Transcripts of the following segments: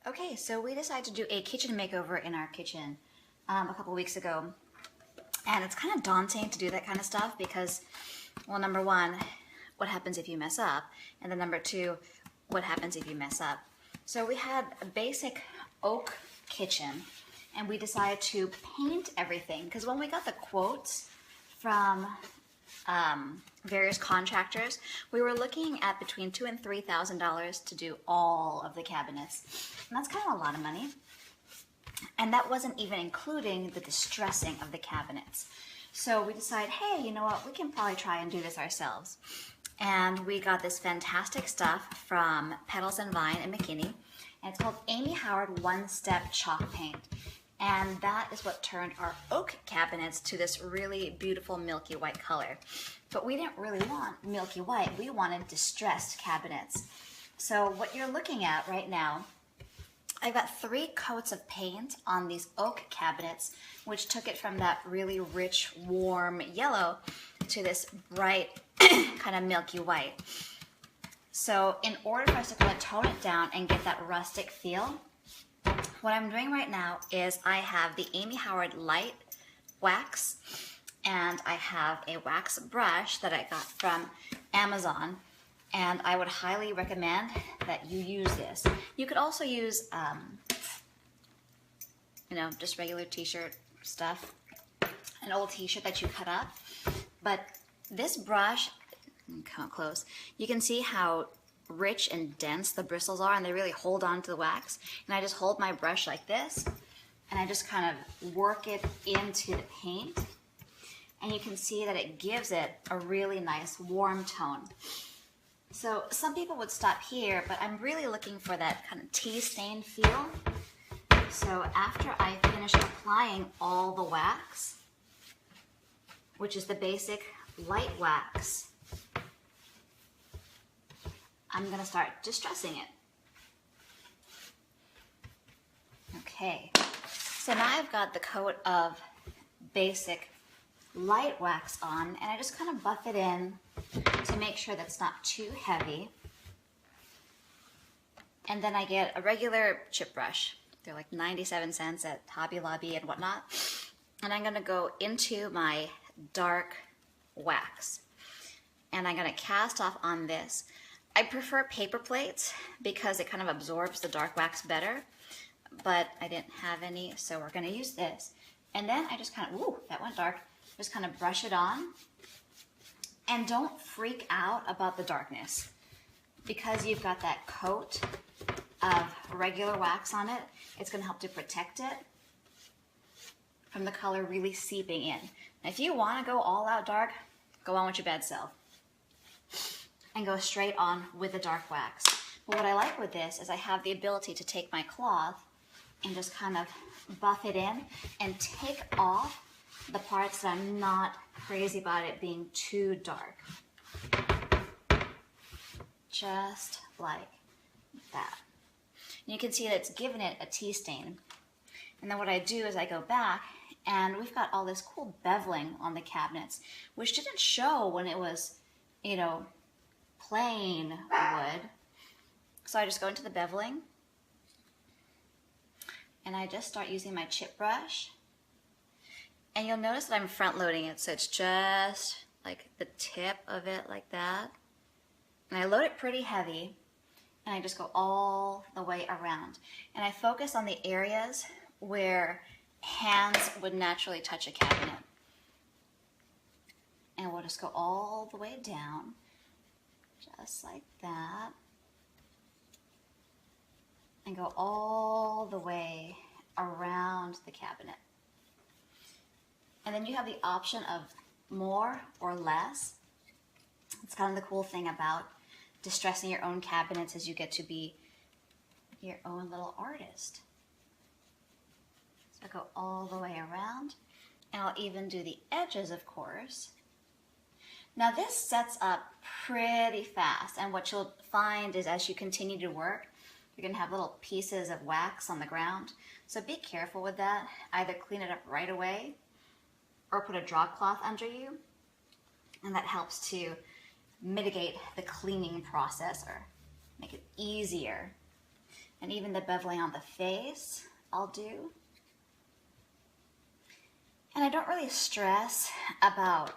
Okay, so we decided to do a kitchen makeover in our kitchen a couple weeks ago. And it's kind of daunting to do that kind of stuff because, well, number one, what happens if you mess up? And then number two, what happens if you mess up? So we had a basic oak kitchen and we decided to paint everything because when we got the quotes from various contractors, we were looking at between $2,000 and $3,000 to do all of the cabinets. And that's kind of a lot of money. And that wasn't even including the distressing of the cabinets. So we decided, hey, you know what, we can probably try and do this ourselves. And we got this fantastic stuff from Petals and Vine in McKinney. And it's called Amy Howard One Step Chalk Paint. And that is what turned our oak cabinets to this really beautiful milky white color. But we didn't really want milky white. We wanted distressed cabinets. So what you're looking at right now, I've got 3 coats of paint on these oak cabinets, which took it from that really rich, warm yellow to this bright, kind of milky white. So in order for us to kind of tone it down and get that rustic feel, what I'm doing right now is I have the Amy Howard Light Wax, and I have a wax brush that I got from Amazon, and I would highly recommend that you use this. You could also use, just regular t-shirt stuff, an old t-shirt that you cut up, but this brush, come close, you can see how rich and dense the bristles are, and they really hold on to the wax. And I just hold my brush like this, and I just kind of work it into the paint, and you can see that it gives it a really nice warm tone. So some people would stop here, but I'm really looking for that kind of tea stain feel. So after I finish applying all the wax, which is the basic light wax, I'm going to start distressing it. Okay, so now I've got the coat of basic light wax on, and I just kind of buff it in to make sure that's not too heavy. And then I get a regular chip brush. They're like 97 cents at Hobby Lobby and whatnot. And I'm going to go into my dark wax. And I'm going to cast off on this. I prefer paper plates because it kind of absorbs the dark wax better, but I didn't have any, so we're going to use this. And then I just kind of, ooh, that went dark, just kind of brush it on. And don't freak out about the darkness because you've got that coat of regular wax on it. It's going to help to protect it from the color really seeping in. Now, if you want to go all out dark, go on with your bad self and go straight on with the dark wax. But what I like with this is I have the ability to take my cloth and just kind of buff it in and take off the parts that I'm not crazy about it being too dark. Just like that. And you can see that it's given it a tea stain. And then what I do is I go back, and we've got all this cool beveling on the cabinets, which didn't show when it was, plain wood. So I just go into the beveling, and I just start using my chip brush. And you'll notice that I'm front loading it, so it's just like the tip of it like that. And I load it pretty heavy, and I just go all the way around. And I focus on the areas where hands would naturally touch a cabinet. And we'll just go all the way down, just like that. And go all the way around the cabinet. And then you have the option of more or less. It's kind of the cool thing about distressing your own cabinets is you get to be your own little artist. So I go all the way around, and I'll even do the edges, of course. Now this sets up pretty fast, and what you'll find is as you continue to work, you're going to have little pieces of wax on the ground. So be careful with that. Either clean it up right away or put a drop cloth under you, and that helps to mitigate the cleaning process or make it easier. And even the beveling on the face, I'll do. And I don't really stress about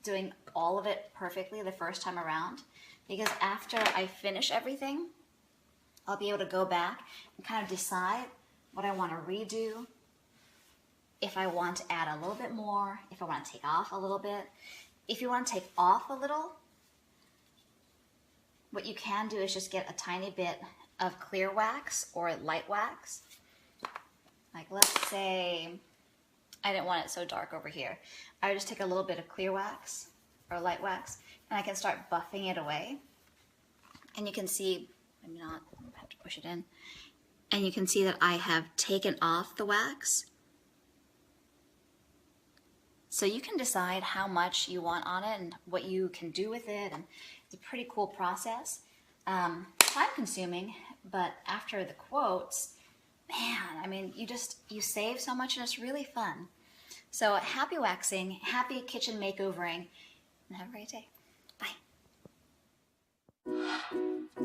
doing all of it perfectly the first time around, because after I finish everything, I'll be able to go back and kind of decide what I want to redo, if I want to add a little bit more, if I want to take off a little bit. If you want to take off a little, what you can do is just get a tiny bit of clear wax or light wax. Like let's say I didn't want it so dark over here. I would just take a little bit of clear wax or light wax, and I can start buffing it away. And you can see, maybe not, I have to push it in. And you can see that I have taken off the wax. So you can decide how much you want on it and what you can do with it. And it's a pretty cool process. Time consuming, but after the quotes, man, I mean, you save so much, and it's really fun. So happy waxing, happy kitchen makeovering, and have a great day. Bye.